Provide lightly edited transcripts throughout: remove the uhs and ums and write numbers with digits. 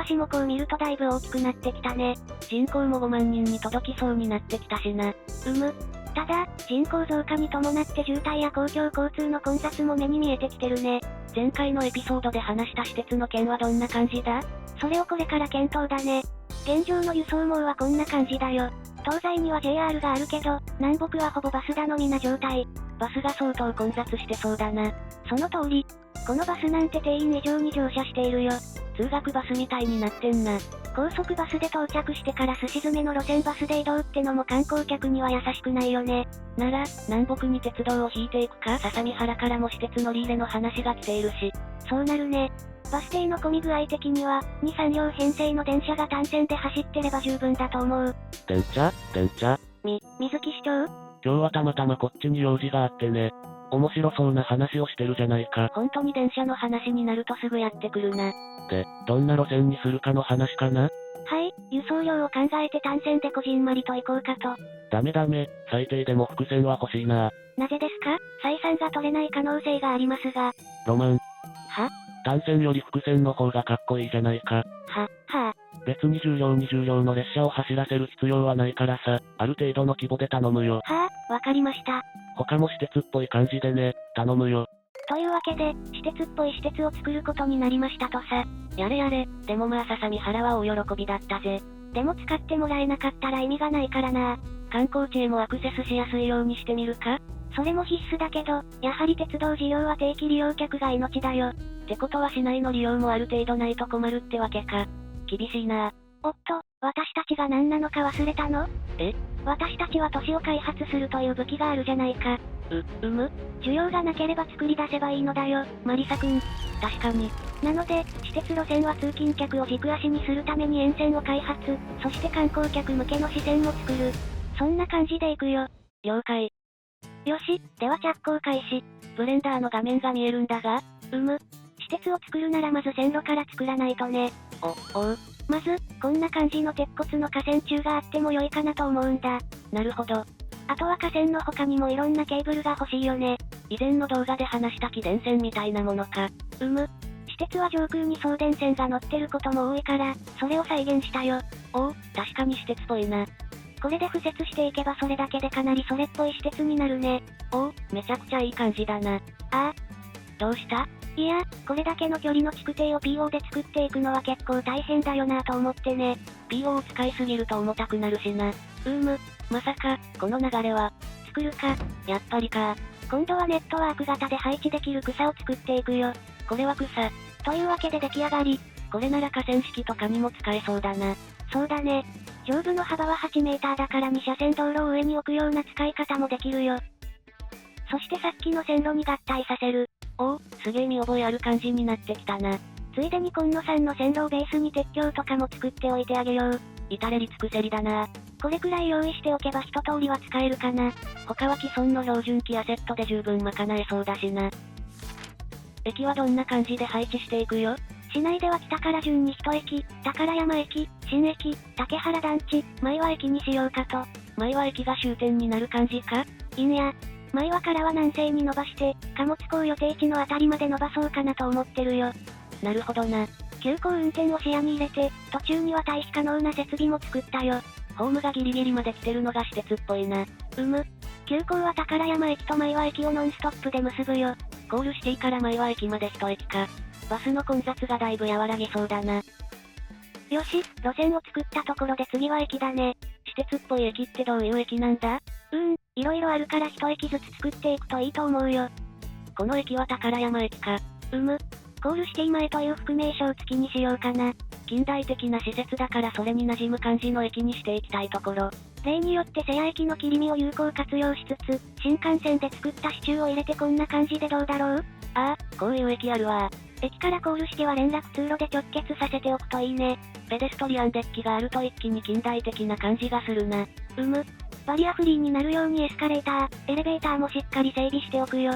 足もこう見るとだいぶ大きくなってきたね。人口も5万人に届きそうになってきたしな。ただ、人口増加に伴って渋滞や公共交通の混雑も目に見えてきてるね。前回のエピソードで話した私鉄の件はどんな感じだ？それをこれから検討だね。現状の輸送網はこんな感じだよ。東西には JR があるけど、南北はほぼバス頼みな状態。バスが相当混雑してそうだな。その通り。このバスなんて定員以上に乗車しているよ。通学バスみたいになってんな。高速バスで到着してからすし詰めの路線バスで移動ってのも観光客には優しくないよね。なら、南北に鉄道を引いていくか。相模原からも私鉄乗り入れの話が来ているし。そうなるね。バス停の混み具合的には、2、3両編成の電車が単線で走ってれば十分だと思う。電車水木市長？今日はたまたまこっちに用事があってね。面白そうな話をしてるじゃないか。本当に電車の話になるとすぐやってくるな。で、どんな路線にするかの話かな？はい、輸送量を考えて単線でこじんまりと行こうかと。ダメ。最低でも伏線は欲しいな。なぜですか？採算が取れない可能性がありますが。ロマン。は？単線より伏線の方がかっこいいじゃないか。はぁ。別に10両20両の列車を走らせる必要はないからさ、ある程度の規模で頼むよ。はぁ、わかりました。他も私鉄っぽい感じでね、頼むよ。というわけで、私鉄っぽい私鉄を作ることになりましたとさ。やれ。でもまあ相模原は大喜びだったぜ。でも使ってもらえなかったら意味がないからな。観光地へもアクセスしやすいようにしてみるか？それも必須だけど、やはり鉄道事業は定期利用客が命だよ。ってことは市内の利用もある程度ないと困るってわけか。厳しいな。おっと、私たちが何なのか忘れたの？え？私たちは都市を開発するという武器があるじゃないか。需要がなければ作り出せばいいのだよ、マリサくん。確かに。なので、私鉄路線は通勤客を軸足にするために沿線を開発、そして観光客向けの支線も作る。そんな感じでいくよ。了解。よし、では着工開始。ブレンダーの画面が見えるんだが？私鉄を作るならまず線路から作らないとね。おう。まず、こんな感じの鉄骨の架線柱があっても良いかなと思うんだ。なるほど。あとは架線の他にもいろんなケーブルが欲しいよね。以前の動画で話した気電線みたいなものか。私鉄は上空に送電線が乗ってることも多いから、それを再現したよ。確かに私鉄っぽいな。これで敷設していけばそれだけでかなりそれっぽい施設になるね。めちゃくちゃいい感じだな。どうした？いや、これだけの距離の築堤を PO で作っていくのは結構大変だよなと思ってね。PO を使いすぎると重たくなるしな。まさか、この流れは、作るか。やっぱりか。今度はネットワーク型で配置できる草を作っていくよ。これは草。というわけで出来上がり。これなら河川敷とかにも使えそうだな。そうだね。上部の幅は8メーターだから2車線道路を上に置くような使い方もできるよ。そしてさっきの線路に合体させる。すげえ見覚えある感じになってきたな。ついでに今野さんの線路をベースに鉄橋とかも作っておいてあげよう。至れり尽くせりだな。これくらい用意しておけば一通りは使えるかな。他は既存の標準機やセットで十分賄えそうだしな。駅はどんな感じで配置していくよ？市内では北から順に1駅、宝山駅、新駅、竹原団地、前和駅にしようかと。前和駅が終点になる感じか？いんや。前和からは南西に伸ばして、貨物港予定地のあたりまで伸ばそうかなと思ってるよ。なるほどな。急行運転を視野に入れて、途中には退避可能な設備も作ったよ。ホームがギリギリまで来てるのが私鉄っぽいな。急行は宝山駅と前和駅をノンストップで結ぶよ。コールシティから前和駅まで1駅か。バスの混雑がだいぶ和らぎそうだな。よし、路線を作ったところで次は駅だね。私鉄っぽい駅ってどういう駅なんだ？いろいろあるから一駅ずつ作っていくといいと思うよ。この駅は宝山駅か。コールシティ前という副名称付きにしようかな。近代的な施設だからそれに馴染む感じの駅にしていきたいところ。例によって瀬谷駅の切り身を有効活用しつつ、新幹線で作った支柱を入れてこんな感じでどうだろう？こういう駅あるわ。駅からコールしては連絡通路で直結させておくといいね。ペデストリアンデッキがあると一気に近代的な感じがするな。バリアフリーになるようにエスカレーター、エレベーターもしっかり整備しておくよ。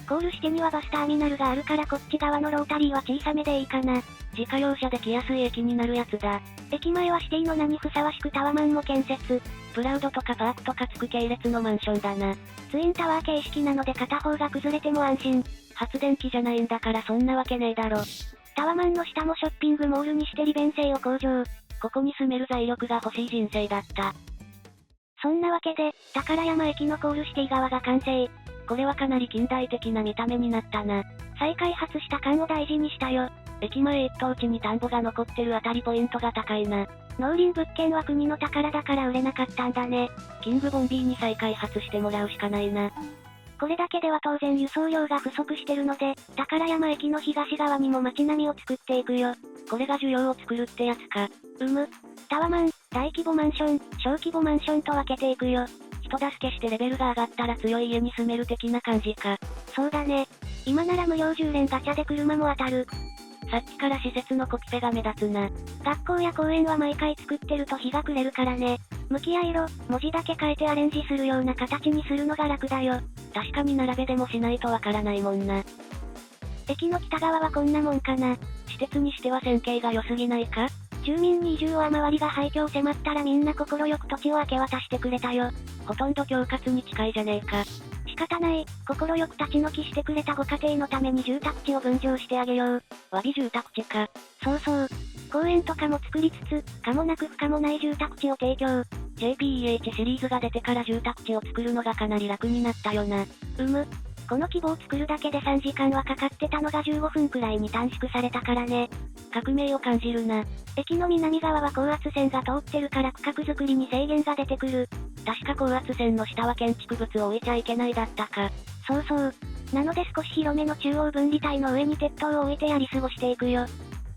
コールしてにはバスターミナルがあるからこっち側のロータリーは小さめでいいかな。自家用車で来やすい駅になるやつだ。駅前はシティの名にふさわしくタワマンも建設。プラウドとかパークとかつく系列のマンションだな。ツインタワー形式なので片方が崩れても安心。発電機じゃないんだからそんなわけねえだろ。タワマンの下もショッピングモールにして利便性を向上。ここに住める財力が欲しい人生だった。そんなわけで、宝山駅のコールシティ側が完成。これはかなり近代的な見た目になったな。再開発した感を大事にしたよ。駅前一等地に田んぼが残ってるあたりポイントが高いな。農林物件は国の宝だから売れなかったんだね。キングボンビーに再開発してもらうしかないな。これだけでは当然輸送量が不足してるので、宝山駅の東側にも街並みを作っていくよ。これが需要を作るってやつか。タワマン、大規模マンション、小規模マンションと分けていくよ。人助けしてレベルが上がったら強い家に住める的な感じか。そうだね。今なら無料10連ガチャで車も当たる。さっきから施設のコピペが目立つな。学校や公園は毎回作ってると日が暮れるからね。向き合い色、文字だけ変えてアレンジするような形にするのが楽だよ。確かに並べでもしないとわからないもんな。駅の北側はこんなもんかな。施設にしては線形が良すぎないか？住民に移住を周りが廃墟を迫ったらみんな快く土地を明け渡してくれたよ。ほとんど恐喝に近いじゃねえか。仕方ない、快く立ち退きしてくれたご家庭のために住宅地を分譲してあげよう。わび住宅地か。そうそう。公園とかも作りつつ、可もなく不可もない住宅地を提供。JPEH シリーズが出てから住宅地を作るのがかなり楽になったよな。この規模を作るだけで3時間はかかってたのが15分くらいに短縮されたからね。革命を感じるな。駅の南側は高圧線が通ってるから区画作りに制限が出てくる。確か高圧線の下は建築物を置いちゃいけないだったか。そうそう。なので少し広めの中央分離帯の上に鉄塔を置いてやり過ごしていくよ。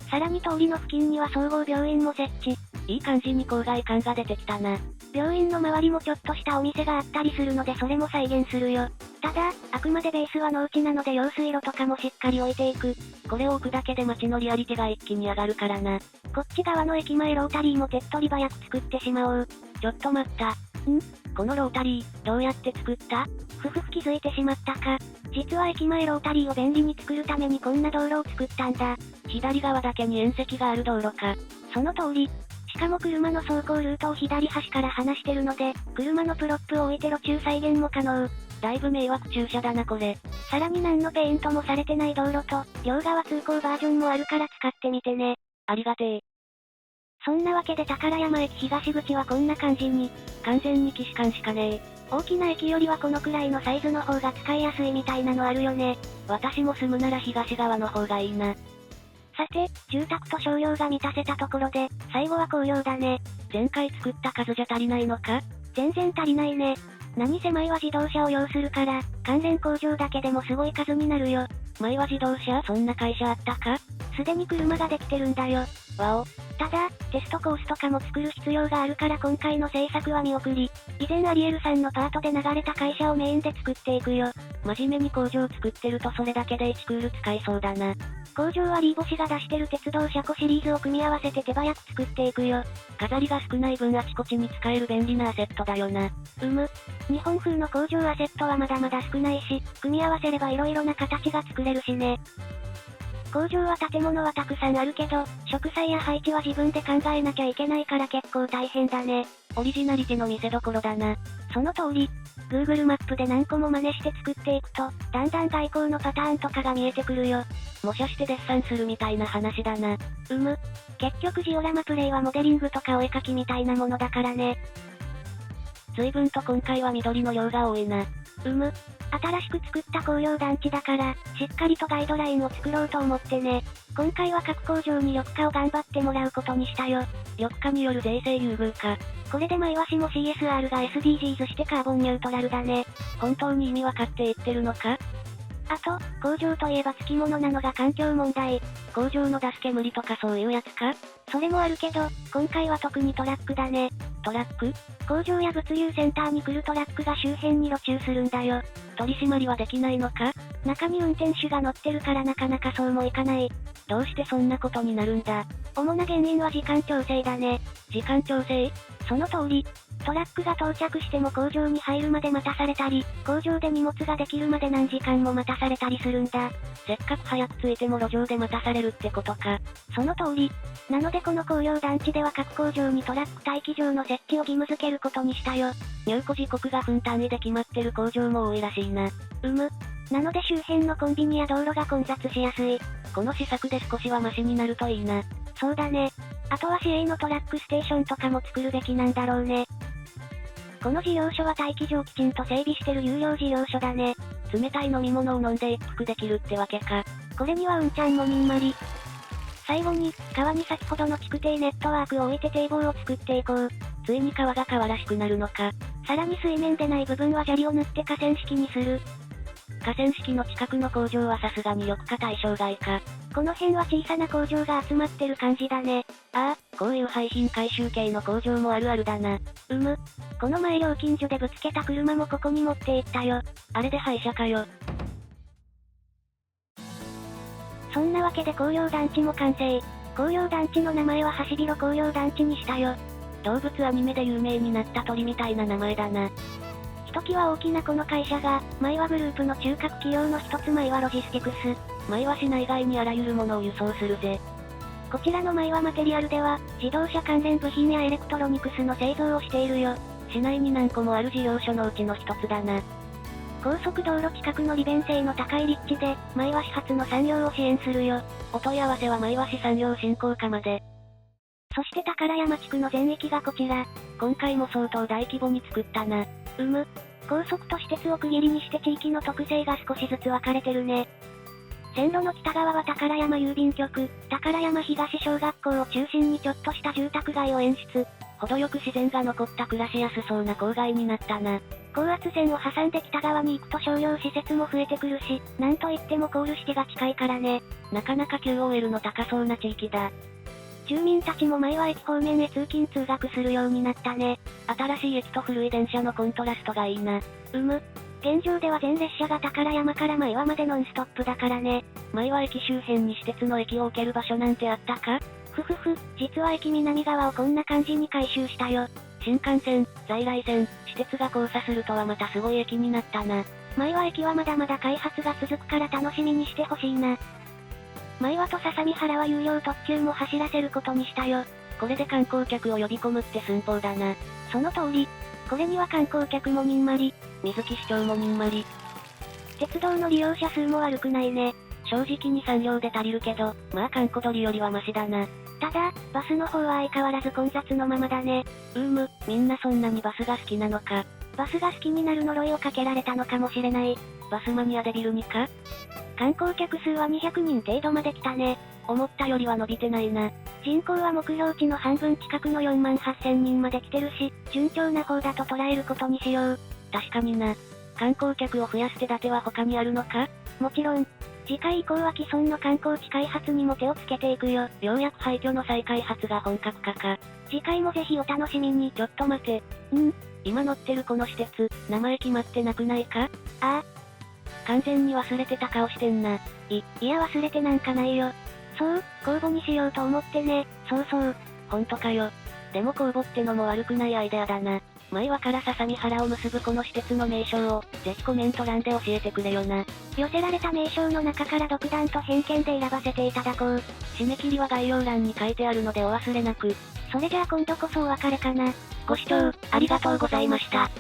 さらに通りの付近には総合病院も設置。いい感じに郊外感が出てきたな。病院の周りもちょっとしたお店があったりするのでそれも再現するよ。ただ、あくまでベースは農地なので用水路とかもしっかり置いていく。これを置くだけで街のリアリティが一気に上がるからな。こっち側の駅前ロータリーも手っ取り早く作ってしまおう。ちょっと待った。このロータリー、どうやって作った？気づいてしまったか。実は駅前ロータリーを便利に作るためにこんな道路を作ったんだ。左側だけに縁石がある道路か。その通り。しかも車の走行ルートを左端から離してるので、車のプロップを置いて路中再現も可能。だいぶ迷惑駐車だなこれ。さらに何のペイントもされてない道路と、両側通行バージョンもあるから使ってみてね。ありがてえ。そんなわけで宝山駅東口はこんな感じに。完全に既視感しかねえ。大きな駅よりはこのくらいのサイズの方が使いやすいみたいなのあるよね。私も住むなら東側の方がいいな。さて、住宅と商用が満たせたところで、最後は紅葉だね。前回作った数じゃ足りないのか？全然足りないね。何せ前は自動車を要するから、関連工場だけでもすごい数になるよ。前は自動車？そんな会社あったか？すでに車ができてるんだよ。わお。ただ、テストコースとかも作る必要があるから今回の制作は見送り。以前アリエルさんのパートで流れた会社をメインで作っていくよ。真面目に工場作ってるとそれだけで1クール使いそうだな。工場はリーボシが出してる鉄道車庫シリーズを組み合わせて手早く作っていくよ。飾りが少ない分あちこちに使える便利なアセットだよな。日本風の工場アセットはまだまだ少ないし、組み合わせれば色々な形が作れるしね。工場は建物はたくさんあるけど、植栽や配置は自分で考えなきゃいけないから結構大変だね。オリジナリティの見せ所だな。その通り。Google マップで何個も真似して作っていくと、だんだん外交のパターンとかが見えてくるよ。模写してデッサンするみたいな話だな。結局ジオラマプレイはモデリングとかお絵描きみたいなものだからね。随分と今回は緑の量が多いな。新しく作った工業団地だから、しっかりとガイドラインを作ろうと思ってね。今回は各工場に緑化を頑張ってもらうことにしたよ。緑化による税制優遇か。これで前橋も CSR が SDGs してカーボンニュートラルだね。本当に意味わかって言ってるのか？あと、工場といえば付き物なのが環境問題。工場の出す煙とかそういうやつか？それもあるけど、今回は特にトラックだね。トラック？工場や物流センターに来るトラックが周辺に路駐するんだよ。取り締まりはできないのか？中に運転手が乗ってるからなかなかそうもいかない。どうしてそんなことになるんだ？主な原因は時間調整だね。時間調整？その通り。トラックが到着しても工場に入るまで待たされたり、工場で荷物ができるまで何時間も待たされたりするんだ。せっかく早く着いても路上で待たされるってことか。その通り。なのでこの工業団地では各工場にトラック待機場の設置を義務付けることにしたよ。入庫時刻が分単位で決まってる工場も多いらしいな。なので周辺のコンビニや道路が混雑しやすい。この施策で少しはマシになるといいな。そうだね。あとは市営のトラックステーションとかも作るべきなんだろうね。この事業所は待機場きちんと整備してる有料事業所だね。冷たい飲み物を飲んで一服できるってわけか。これにはうんちゃんもにんまり。最後に、川に先ほどの築堤ネットワークを置いて堤防を作っていこう。ついに川が川らしくなるのか。さらに水面でない部分は砂利を塗って河川敷にする。河川敷の近くの工場はさすがに緑化対象外か。この辺は小さな工場が集まってる感じだね。ああ、こういう廃品回収系の工場もあるあるだな。この前料金所でぶつけた車もここに持って行ったよ。あれで廃車かよ。そんなわけで工業団地も完成。工業団地の名前はハシビロ工業団地にしたよ。動物アニメで有名になった鳥みたいな名前だな。ひときわ大きなこの会社が、マイワグループの中核企業の一つマイワロジスティクス。マイワ市内外にあらゆるものを輸送するぜ。こちらのマイワマテリアルでは、自動車関連部品やエレクトロニクスの製造をしているよ。市内に何個もある事業所のうちの一つだな。高速道路近くの利便性の高い立地で、マイワ市発の産業を支援するよ。お問い合わせはマイワ市産業振興課まで。そして宝山地区の全域がこちら。今回も相当大規模に作ったな。高速と私鉄を区切りにして地域の特性が少しずつ分かれてるね。線路の北側は宝山郵便局、宝山東小学校を中心にちょっとした住宅街を演出。程よく自然が残った暮らしやすそうな郊外になったな。高圧線を挟んで北側に行くと商業施設も増えてくるし、なんといってもコールシティが近いからね。なかなか QOL の高そうな地域だ。住民たちも前は駅方面へ通勤通学するようになったね。新しい駅と古い電車のコントラストがいいな。現状では全列車が宝山から前和までノンストップだからね。前は駅周辺に私鉄の駅を置ける場所なんてあったか？実は駅南側をこんな感じに改修したよ。新幹線、在来線、私鉄が交差するとはまたすごい駅になったな。前和駅はまだまだ開発が続くから楽しみにしてほしいな。前和と相模原は有料特急も走らせることにしたよ。これで観光客を呼び込むって寸法だな。その通り。これには観光客もにんまり。水木市長もにんまり。鉄道の利用者数も悪くないね。正直に3両で足りるけど、まあ観光鳥よりはマシだな。ただ、バスの方は相変わらず混雑のままだね。みんなそんなにバスが好きなのか。バスが好きになる呪いをかけられたのかもしれない。バスマニアデビルにか？観光客数は200人程度まで来たね。思ったよりは伸びてないな。人口は目標値の半分近くの4万8000人まで来てるし、順調な方だと捉えることにしよう。確かにな。観光客を増やす手立ては他にあるのか？もちろん。次回以降は既存の観光地開発にも手をつけていくよ。ようやく廃墟の再開発が本格化か。次回もぜひお楽しみに。ちょっと待て。今乗ってるこの施設、名前決まってなくないか？ああ。完全に忘れてた顔してんな。いや忘れてなんかないよ。そう、公募にしようと思ってね。そう。ほんとかよ。でも公募ってのも悪くないアイデアだな。前和から相模原を結ぶこの施設の名称を、ぜひコメント欄で教えてくれよな。寄せられた名称の中から独断と偏見で選ばせていただこう。締め切りは概要欄に書いてあるのでお忘れなく。それじゃあ今度こそお別れかな。ご視聴、ありがとうございました。